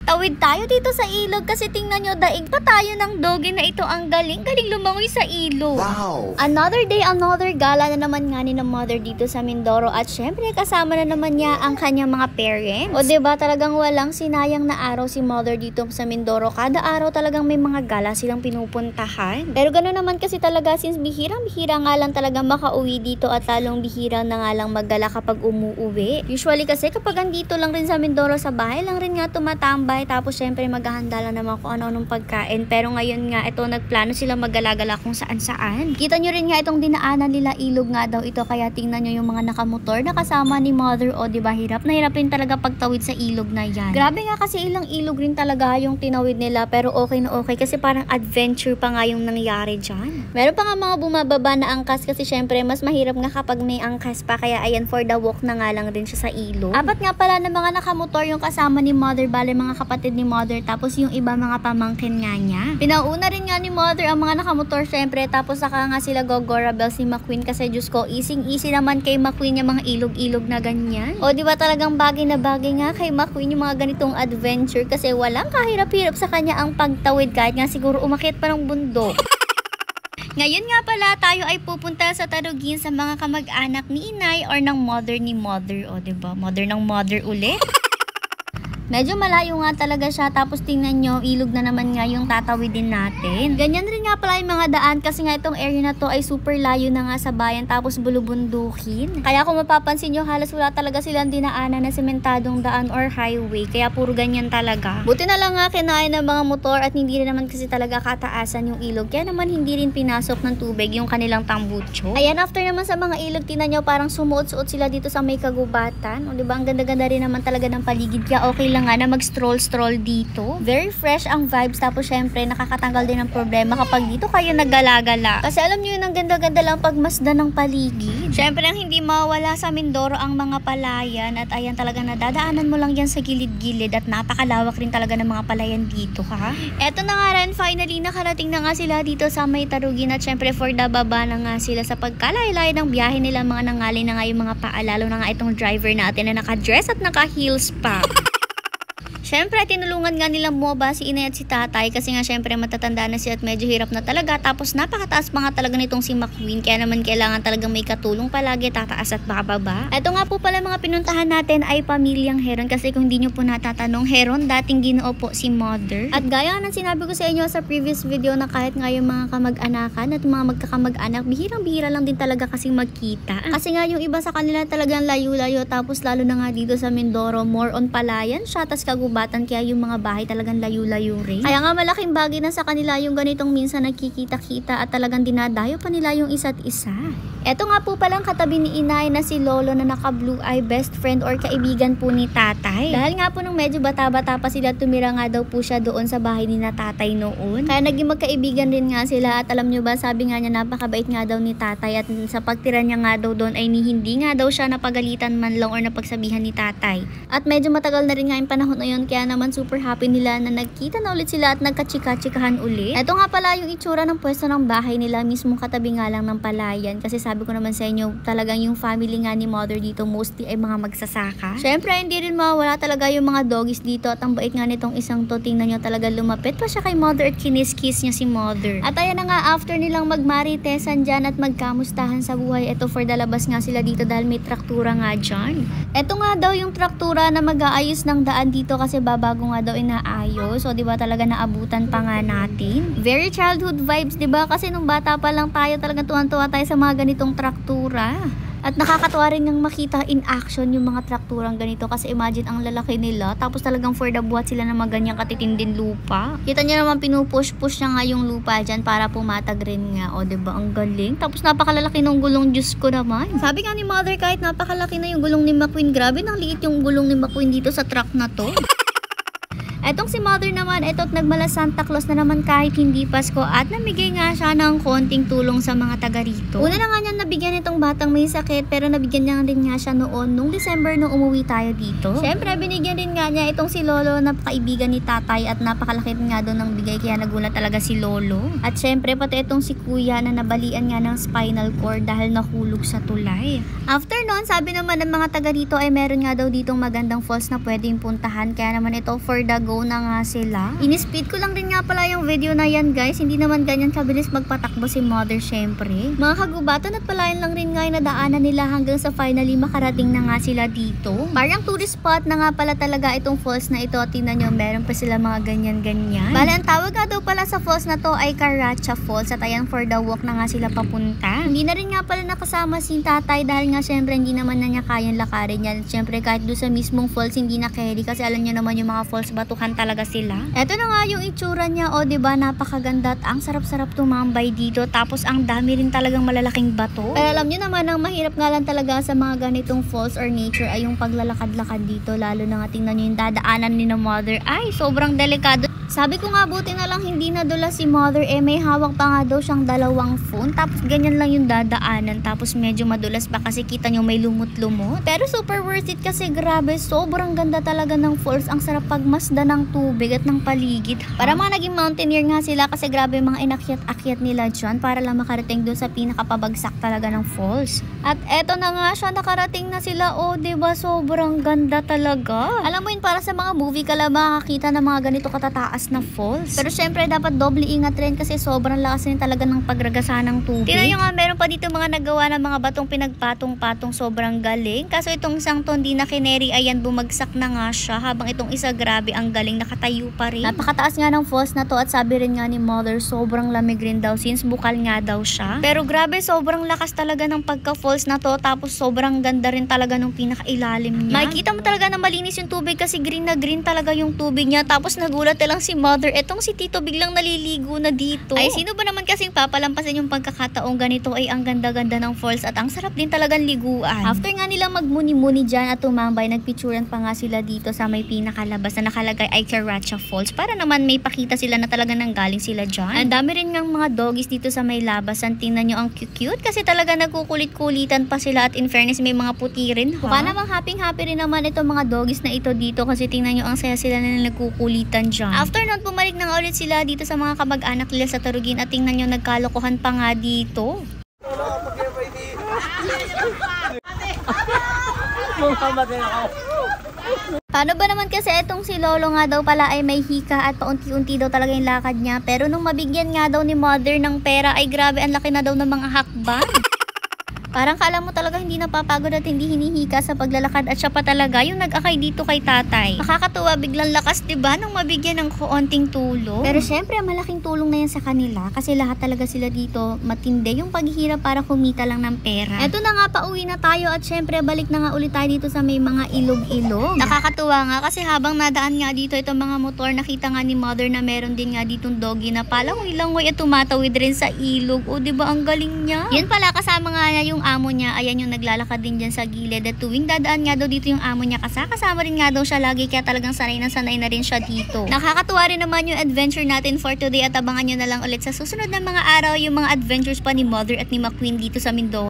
Tawid tayo dito sa ilog kasi tingnan nyo, daig pa tayo ng doge na ito. Ang galing lumangoy sa ilog. Wow! Another day, another gala na naman nga ni na mother dito sa Mindoro. At syempre, kasama na naman niya ang kanyang mga parents. O diba, talagang walang sinayang na araw si mother dito sa Mindoro. Kada araw talagang may mga gala silang pinupuntahan. Pero gano'n naman kasi talaga, since bihirang-bihira nga lang talaga makauwi dito at lalong bihira na nga lang maggala kapag umuuwi. Usually kasi kapag andito lang rin sa Mindoro, sa bahay lang rin nga tumatambay. Tapos syempre maghahanda lang naman kung ano-anong pagkain. Pero ngayon nga, ito nagplano sila maggala-gala kung saan-saan. Kita nyo rin nga itong dinaanan nila, ilog nga daw ito. Kaya tingnan nyo yung mga nakamotor na kasama ni mother. O diba, hirap na hirap rin talaga pagtawid sa ilog na yan. Grabe nga kasi ilang ilog rin talaga yung tinawid nila. Pero okay na okay kasi parang adventure pa nga yung nangyari dyan. Meron pa nga mga bumababa na angkas kasi syempre mas mahirap nga kapag may angkas pa. Kaya ayan, for the walk na nga lang din siya sa ilog. Apat nga pala na mga nakamotor yung kasama ni mother. Bale mga kapatid ni mother, tapos yung iba mga pamangkin nga niya. Pinauna rin nga ni mother ang mga nakamotor syempre, tapos saka nga sila gogorabel si McQueen kasi Diyos ko, easy naman kay McQueen yung mga ilog-ilog na ganyan. O diba talagang bagay na bagay nga kay McQueen yung mga ganitong adventure kasi walang kahirap-hirap sa kanya ang pagtawid kahit nga siguro umakyat pa ng bundok. Ngayon nga pala, tayo ay pupunta sa Tarugin sa mga kamag-anak ni inay or ng mother ni mother. O diba, mother ng mother ulit. Medyo malayo nga talaga siya, tapos tingnan nyo, ilog na naman nga yung tatawidin natin. Ganyan rin nga pala yung mga daan kasi nga itong area na to ay super layo na nga sa bayan, tapos bulubundukin. Kaya kung mapapansin nyo, halos wala talaga silang dinaanan na sementadong daan or highway, kaya puro ganyan talaga. Buti na lang nga kinain ng mga motor at hindi rin naman kasi talaga kataasan yung ilog, kaya naman hindi rin pinasok ng tubig yung kanilang tambutso. Ayan, after naman sa mga ilog, tingnan nyo, parang sumuot-suot sila dito sa may kagubatan. O diba, ang ganda-ganda rin naman talaga ng paligid, kaya okay lang nga na mag-stroll dito. Very fresh ang vibes, tapos syempre nakakatanggal din ng problema kapag dito kayo naggala-gala. Kasi alam niyo yun, ang ganda-ganda lang pagmasdan ng paligid. Syempre ang hindi mawala sa Mindoro ang mga palayan, at ayan talaga nadadaanan mo lang yan sa gilid-gilid at napakalawak rin talaga ng mga palayan dito ha. Eto na nga rin, finally nakarating na nga sila dito sa may Tarugin at syempre for the baba na nga sila sa pagkalaylay ng biyahe nila. Mga nangalay na nga yung mga paa, lalo na nga itong driver natin na naka-dress at naka-heels pa. Syempre, tinulungan nga nilang bumaba si inay at si tatay kasi nga syempre matatanda na siya at medyo hirap na talaga. Tapos napakataas pa nga talaga nitong si McQueen, kaya naman kailangan talagang may katulong palagi, tataas at bababa. Ito nga po pala mga pinuntahan natin ay pamilyang Heron kasi kung hindi nyo po natatanong, Heron dating ginoo po si mother. At gaya ng sinabi ko sa inyo sa previous video na kahit nga yung mga kamag-anakan at mga magkakamag-anak, bihirang-bihira lang din talaga kasing magkita. Kasi nga yung iba sa kanila talagang layo-layo, tapos lalo na nga dito sa Mindoro, more on palayan siya, tas kagubatan, kaya yung mga bahay talagang layo-layo rin. Kaya nga malaking bagay na sa kanila yung ganitong minsan nagkikita-kita at talagang dinadayo pa nila yung isa't isa. Eto nga po palang katabi ni inay na si Lolo na naka-blue eye, best friend or kaibigan po ni tatay. Dahil nga po nung medyo bata-bata pa sila, tumira nga daw po siya doon sa bahay ni na tatay noon. Kaya naging magkaibigan rin nga sila, at alam nyo ba, sabi nga niya napakabait nga daw ni tatay, at sa pagtira niya nga daw doon ay hindi nga daw siya napagalitan man lang or napagsabihan ni tatay. At medyo matagal na rin nga yung panahon na yun, kaya naman super happy nila na nagkita na ulit sila at nagkachika-chikahan ulit. Eto nga pala yung itsura ng pwesto ng bahay nila, mismo katabi nga lang ng palayan, kasi sabi ko naman sa inyo, talagang yung family nga ni mother dito mostly ay mga magsasaka. Syempre hindi rin mawala talaga yung mga doggies dito, at ang bait nga nitong isang to, tingnan nyo, talaga lumapit pa siya kay mother at kinis-kiss niya si mother. At ayan na nga, after nilang magmaritesan dyan at magkamustahan sa buhay, eto for dalabas nga sila dito dahil may traktura nga dyan. Eto nga daw yung traktura na mag-aayos ng daan dito kasi babago nga daw inaayos. So diba talaga naabutan pa nga natin. Very childhood vibes, diba? Kasi nung bata pa lang tayo, talaga tuwan-tuwa tayo sa mga ganitong traktura. At nakakatuwa rin ng makita in action yung mga trakturang ganito, kasi imagine ang lalaki nila, tapos talagang for the buhat sila na maganyang katitinding lupa. Kita nyo naman, pinupush-push niya nga yung lupa dyan para pumatag rin nga. O diba, ang galing. Tapos napakalalaki ng gulong, Diyos ko naman. Sabi nga ni mother, kahit napakalaki na yung gulong ni McQueen, grabe nang liit yung gulong ni McQueen dito sa truck na to. Etong si mother naman, eto't nagmala Santa Claus na naman kahit hindi Pasko, at namigay nga siya ng konting tulong sa mga taga rito. Una na nga niya nabigyan itong batang may sakit, pero nabigyan niya rin nga siya noon nung December nung umuwi tayo dito. Syempre binigyan rin nga niya itong si Lolo na kaibigan ni tatay, at napakalaki nga doon ng bigay, kaya nagulat talaga si Lolo. At syempre pati itong si kuya na nabalian nga ng spinal cord dahil nahulog sa tulay. After noon, sabi naman ng mga taga rito ay meron nga daw ditong magandang falls na pwedeng puntahan, kaya naman ito for the go go na nga sila. In-speed ko lang rin nga pala yung video na yan guys. Hindi naman ganyan kabilis magpatakbo si mother syempre. Mga kagubatan at palayan lang rin nga yung nadaanan nila hanggang sa finally makarating na nga sila dito. Parang tourist spot na nga pala talaga itong falls na ito. Tingnan nyo, meron pa sila mga ganyan-ganyan. Bale, ang tawag nga daw pala sa falls na to ay Caracha Falls at ayan for the walk na nga sila papunta. Hindi na rin nga pala nakasama si tatay dahil nga syempre hindi naman na niya kayang lakarin yan. Syempre kahit doon sa mismong falls hindi na carry kasi alam niyo naman yung mga falls batuhan talaga sila. Eto na nga yung itsura niya, o diba, napakaganda at ang sarap-sarap tumambay dito. Tapos ang dami rin talagang malalaking bato. Pero alam niyo naman ang mahirap nga lang talaga sa mga ganitong falls or nature ay yung paglalakad-lakad dito. Lalo na nga tingnan niyo yung dadaanan ni na mother. Ay, sobrang delikado. Sabi ko nga buti na lang hindi nadula si mother, may hawak pa nga daw siyang dalawang phone, tapos ganyan lang yung dadaanan, tapos medyo madulas pa kasi kita nyo may lumot-lumot. Pero super worth it kasi grabe, sobrang ganda talaga ng falls, ang sarap pagmasda ng tubig at ng paligid. Para mga naging mountaineer nga sila kasi grabe mga inakyat-akyat nila dyan para lang makarating doon sa pinakapabagsak talaga ng falls. At eto na nga siya, nakarating na sila, diba, sobrang ganda talaga. Alam mo yun, para sa mga movie ka lang makakita ng mga ganito katataas na falls. Pero syempre dapat doble ingat rin kasi sobrang lakas rin talaga ng pagragasa ng tubig. Tingnan nyo nga, meron pa dito mga nagawa ng mga batong pinagpatong-patong, sobrang galing. Kaso itong isang to hindi na kineri, ayan bumagsak na nga siya, habang itong isa grabe ang galing, nakatayo pa rin. Napakataas nga ng falls na to at sabi rin nga ni mother sobrang lamig rin daw since bukal nga daw siya. Pero grabe, sobrang lakas talaga ng pagka-falls na to, tapos sobrang ganda rin talaga ng pinakailalim niya. Makikita mo talaga na malinis yung tubig kasi green na green talaga yung tubig niya. Tapos nagulat na lang si mother, etong si Tito biglang naliligo na dito. Ay, sino ba naman kasing papalampasin yung pagkakataong ganito? Ay, ang ganda-ganda ng falls at ang sarap din talagang liguan. After nga nilang magmuni-muni dyan at tumambay, nagpicturean pa nga sila dito sa may pinakalabas na nakalagay ay Caracha Falls para naman may pakita sila na talaga nanggaling sila dyan. Ang dami rin ng mga doggies dito sa may labasan. Tingnan nyo, ang cute kasi talaga nagkukulit-kulitan pa sila at in fairness may mga puti rin. Mukha namang happy-happy rin naman itong mga doggies na ito dito kasi tingnan nyo ang saya sila na nagkukulitan dyan. After nun, bumalik na nga ulit sila dito sa mga kamag-anak nila sa Tarugin at tingnan nyo, nagkalokohan pa nga dito. Paano ba naman kasi etong si Lolo nga daw pala ay may hika at paunti-unti daw talaga yung lakad niya, pero nung mabigyan nga daw ni mother ng pera ay grabe, ang laki na daw ng mga hakbang. Parang kala mo talaga hindi napapagod at hindi hinihika sa paglalakad at siya pa talaga yung nag-akay dito kay tatay. Nakakatuwa, biglang lakas diba nung mabigyan ng konting tulong. Pero syempre malaking tulong na yan sa kanila kasi lahat talaga sila dito matindi yung paghihirap para kumita lang ng pera. Eto na nga, pauwi na tayo at syempre balik na nga ulit tayo dito sa may mga ilog-ilog. Nakakatuwa nga kasi habang nadaan nga dito itong mga motor, nakita nga ni mother na meron din nga ditong doggy na palangoy-langoy at tumatawid rin sa ilog. O diba ang galing niya? Yan pala, kasama nga niya yung amo niya, ayan yung naglalakad din dyan sa gilid at tuwing dadaan nga daw dito yung amo niya kasama rin nga daw siya lagi kaya talagang sanay na rin siya dito. Nakakatuwa rin naman yung adventure natin for today at abangan nyo na lang ulit sa susunod na mga araw yung mga adventures pa ni mother at ni McQueen dito sa Mindoro.